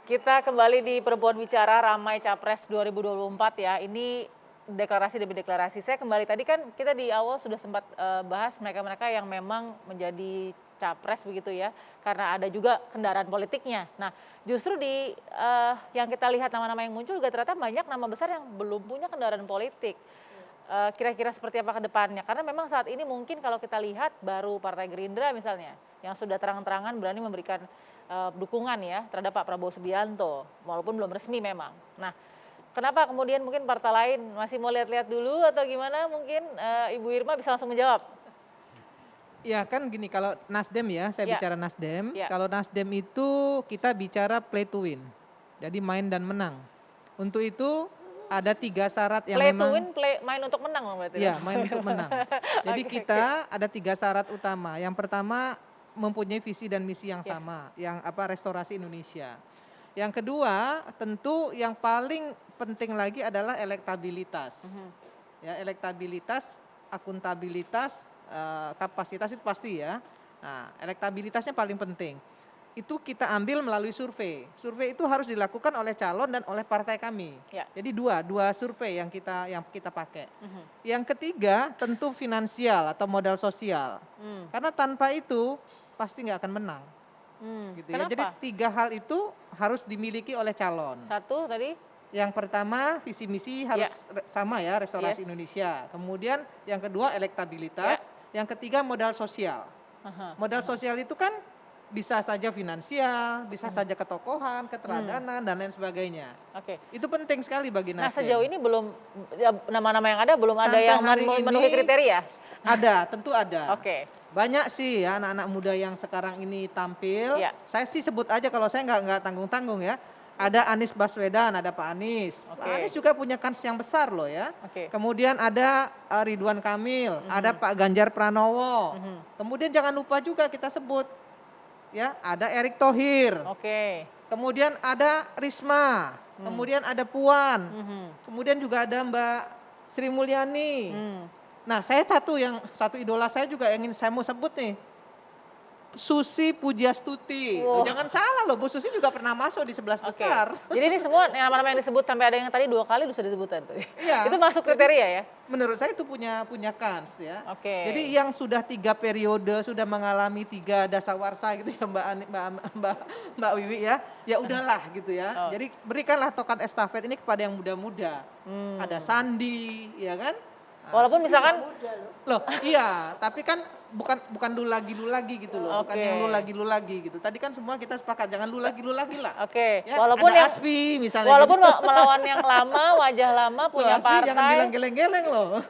Kita kembali di Perempuan Bicara Ramai Capres 2024 ya. Ini deklarasi demi deklarasi. Saya kembali tadi kan kita di awal sudah sempat bahas mereka-mereka yang memang menjadi capres begitu ya. Karena ada juga kendaraan politiknya. Nah, justru di yang kita lihat nama-nama yang muncul juga ternyata banyak nama besar yang belum punya kendaraan politik. Kira-kira seperti apa ke depannya? Karena memang saat ini mungkin kalau kita lihat baru Partai Gerindra misalnya yang sudah terang-terangan berani memberikan dukungan ya terhadap Pak Prabowo Subianto, walaupun belum resmi memang. Nah, kenapa kemudian mungkin partai lain masih mau lihat-lihat dulu atau gimana? Mungkin Ibu Irma bisa langsung menjawab. Ya kan gini, kalau Nasdem ya, saya Ya, bicara Nasdem. ya. Kalau Nasdem itu kita bicara play to win. Jadi main dan menang. Untuk itu ada 3 syarat yang Play to memang, win, main untuk menang dong berarti dong. ya main untuk menang. Jadi Oke, oke. kita ada 3 syarat utama. Yang pertama mempunyai visi dan misi yang Yes. sama, yang restorasi Indonesia. Yang kedua tentu yang paling penting lagi adalah elektabilitas. Mhm. Ya, elektabilitas, akuntabilitas, kapasitas itu pasti ya. Nah, elektabilitasnya paling penting. Itu kita ambil melalui survei. Survei itu harus dilakukan oleh calon dan oleh partai kami. Ya. Jadi dua survei yang kita pakai. Mhm. Yang ketiga tentu finansial atau modal sosial. Hmm. Karena tanpa itu pasti nggak akan menang. Gitu ya. Jadi Kenapa? 3 hal itu harus dimiliki oleh calon. Satu tadi, Yang pertama visi misi harus sama ya, restorasi yes. Indonesia. Kemudian yang kedua elektabilitas, yang ketiga modal sosial. Aha, Modal aha. sosial itu kan bisa saja finansial, bisa saja ketokohan, keteladanan dan lain sebagainya. Oke. Itu penting sekali bagi Nah, sejauh Nasdem. ini belum ya, nama-nama yang ada belum ada Sampai yang hari memenuhi ini kriteria? ada, tentu ada. Oke. Banyak sih ya anak-anak muda yang sekarang ini tampil. Ya. Saya sih sebut aja, kalau saya nggak tanggung-tanggung ya. Ada Anies Baswedan, ada Pak Anies. Pak Oke. Anies juga punya kans yang besar loh ya. Oke. Kemudian ada Ridwan Kamil, ada Pak Ganjar Pranowo. Mhm. Kemudian jangan lupa juga kita sebut ya, ada Erick Thohir. Oke. Kemudian ada Risma. Kemudian ada Puan. Mhm. Kemudian juga ada Mbak Sri Mulyani. Hmm. Nah, satu idola saya juga yang ingin saya mau sebut nih. Susi Pujiastuti. Wow. Jangan salah loh, Bu Susi juga pernah masuk di 11 Oke. besar. Jadi ini semua nama-nama yang disebut sampai ada yang tadi 2 kali sudah disebutkan tuh. Iya. Itu masuk Jadi, kriteria ya? menurut saya itu punya kans ya. Oke. Jadi yang sudah 3 periode, sudah mengalami 3 dasawarsa gitu ya Mbak Wiwi ya. Ya udahlah gitu ya. Oh. Jadi berikanlah tokat estafet ini kepada yang muda-muda. Hmm. Ada Sandi, ya kan? Walaupun misalkan Loh, iya, tapi kan bukan lu lagi gitu loh, bukan Oke. yang lu lagi gitu. Tadi kan semua kita sepakat jangan lu lagi lah. oke, Ya, walaupun ada yang Asfi misalnya. walaupun gitu. melawan yang lama, wajah lama Loh, punya Asfi jangan bilang partai. geleng-geleng loh.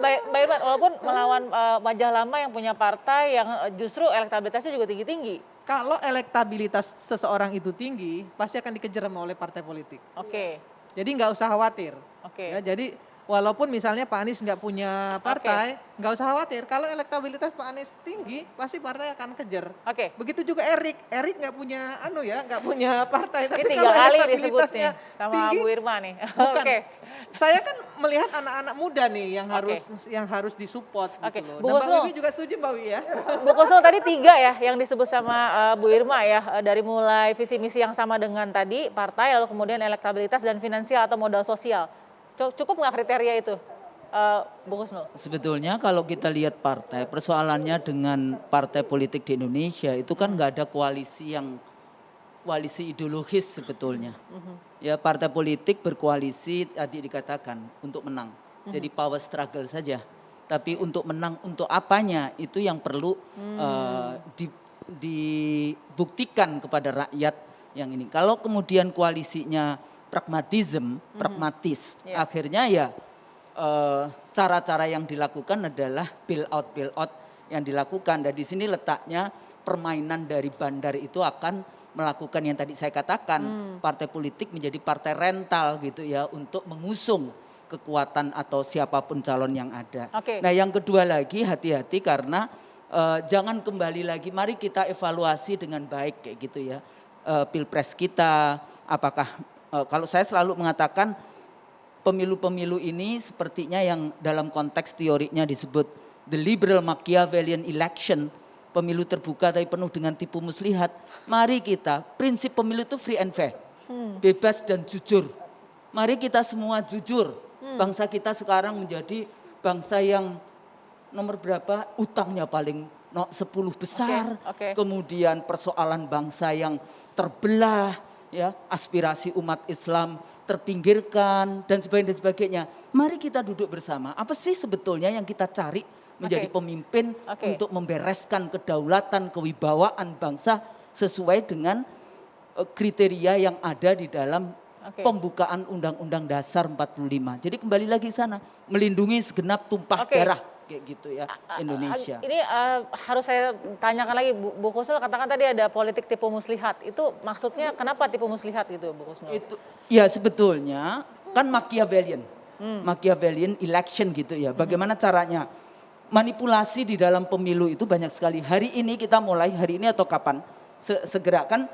Mbak Irma, walaupun melawan wajah lama yang punya partai yang justru elektabilitasnya juga tinggi-tinggi. Kalau elektabilitas seseorang itu tinggi, pasti akan dikejar oleh partai politik. Oke. Jadi nggak usah khawatir. Oke. Ya, jadi walaupun misalnya Pak Anies nggak punya partai, nggak usah khawatir. Kalau elektabilitas Pak Anies tinggi, pasti partai akan kejar. Oke. Begitu juga Erik nggak punya nggak punya partai. Ini Tapi 3 kalau kali disebut elektabilitasnya nih sama tinggi, Bu Irma nih. bukan. Oke. Saya kan melihat anak-anak muda nih yang Oke. harus disupport Oke, gitu loh. Bu Dan Mbak Husnul. Wiwi juga setuju Mbak Wiwi ya. Bu Kusnul tadi 3 ya yang disebut sama Bu Irma ya, dari mulai visi misi yang sama dengan tadi partai, lalu kemudian elektabilitas dan finansial atau modal sosial. Cukup nggak kriteria itu, Bu Kusnul? Sebetulnya kalau kita lihat partai, persoalannya dengan partai politik di Indonesia itu kan nggak ada koalisi ideologis sebetulnya. Ya, partai politik berkoalisi tadi dikatakan untuk menang. Jadi power struggle saja. Tapi untuk menang untuk apanya itu yang perlu dibuktikan kepada rakyat yang ini. Kalau kemudian koalisinya pragmatis, Yes. akhirnya ya cara-cara yang dilakukan adalah bail out yang dilakukan. Dan di sini letaknya permainan dari bandar itu akan melakukan yang tadi saya katakan, partai politik menjadi partai rental gitu ya untuk mengusung kekuatan atau siapapun calon yang ada. Oke. Nah, yang kedua lagi hati-hati karena jangan kembali lagi, mari kita evaluasi dengan baik kayak gitu ya. Pilpres kita apakah kalau saya selalu mengatakan pemilu-pemilu ini sepertinya yang dalam konteks teorinya disebut the liberal Machiavellian election, pemilu terbuka tapi penuh dengan tipu muslihat. Mari kita, prinsip pemilu itu free and fair. bebas dan jujur. Mari kita semua jujur. Bangsa kita sekarang menjadi bangsa yang nomor berapa? Utangnya paling 10 besar. Oke. Kemudian persoalan bangsa yang terbelah, ya, aspirasi umat Islam terpinggirkan dan sebagainya. Mari kita duduk bersama. Apa sih sebetulnya yang kita cari menjadi pemimpin untuk membereskan kedaulatan, kewibawaan bangsa sesuai dengan kriteria yang ada di dalam pembukaan Undang-Undang Dasar 45. Jadi kembali lagi sana, melindungi segenap tumpah darah kayak gitu ya Indonesia. Ini harus saya tanyakan lagi Bu Kusnul, katakan tadi ada politik tipu muslihat. Itu maksudnya kenapa tipu muslihat gitu Bu Kusnul? Itu ya sebetulnya kan Machiavellian. Machiavellian election gitu ya. Bagaimana caranya? Manipulasi di dalam pemilu itu banyak sekali. Hari ini kita mulai, hari ini atau kapan? Segera kan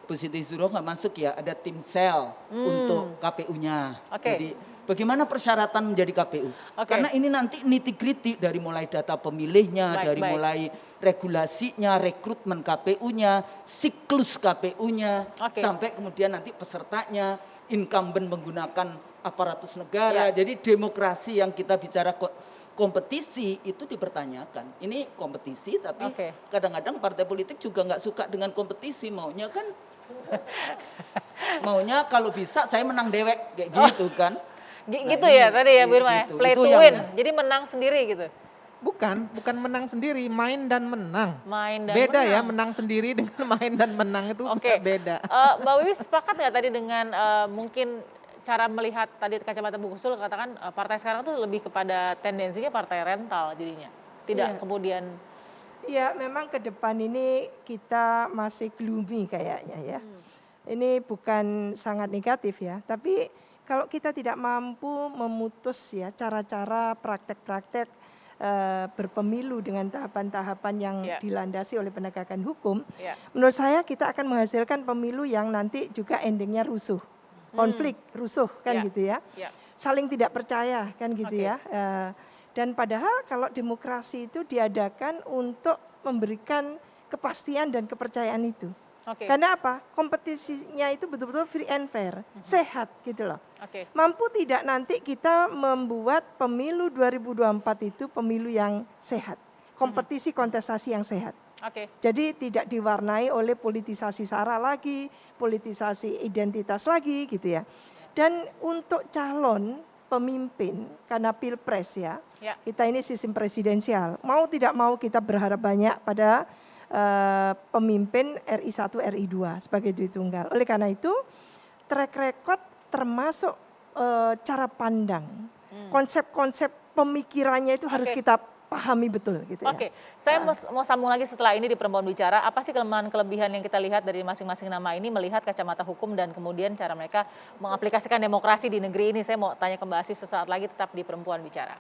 Bu Siti Zuhroh nggak masuk ya, ada tim sel untuk KPU-nya. Jadi bagaimana persyaratan menjadi KPU? Karena ini nanti nitty-gritty dari mulai data pemilihnya, mulai regulasinya, rekrutmen KPU-nya, siklus KPU-nya, sampai kemudian nanti pesertanya, incumbent menggunakan aparatus negara. Jadi demokrasi yang kita bicara kompetisi itu dipertanyakan. Ini kompetisi tapi kadang-kadang partai politik juga nggak suka dengan kompetisi, maunya kan maunya kalau bisa saya menang dewek kayak gitu kan. Gitu ya tadi ya Bu Irma, play to win. Jadi menang sendiri gitu. Bukan menang sendiri, main dan menang. Beda ya, menang sendiri dengan main dan menang itu beda. Mbak Wiwi sepakat nggak tadi dengan mungkin cara melihat tadi kacamata Bu Kusnul katakan partai sekarang tuh lebih kepada tendensinya partai rental jadinya. Tidak kemudian. Ya memang ke depan ini kita masih gloomy kayaknya ya. Ini bukan sangat negatif ya, tapi kalau kita tidak mampu memutus ya cara-cara praktek-praktek berpemilu dengan tahapan-tahapan yang dilandasi oleh penegakan hukum, menurut saya kita akan menghasilkan pemilu yang nanti juga endingnya rusuh, konflik, rusuh kan gitu ya, saling tidak percaya kan gitu ya. Dan padahal kalau demokrasi itu diadakan untuk memberikan kepastian dan kepercayaan itu. Karena apa? Kompetisinya itu betul-betul free and fair, sehat gitu loh. Mampu tidak nanti kita membuat pemilu 2024 itu pemilu yang sehat, kompetisi kontestasi yang sehat. Jadi tidak diwarnai oleh politisasi sara lagi, politisasi identitas lagi gitu ya. Dan untuk calon pemimpin karena pilpres ya, kita ini sistem presidensial. Mau tidak mau kita berharap banyak pada pemimpin RI 1, RI 2 sebagai duit tunggal. Oleh karena itu track record termasuk cara pandang, konsep-konsep pemikirannya itu harus kita pahami betul gitu ya. Saya mau sambung lagi setelah ini di Perempuan Bicara, apa sih kelemahan-kelebihan yang kita lihat dari masing-masing nama ini melihat kacamata hukum dan kemudian cara mereka mengaplikasikan demokrasi di negeri ini. Saya mau tanya ke Mbak Asih sesaat lagi, tetap di Perempuan Bicara.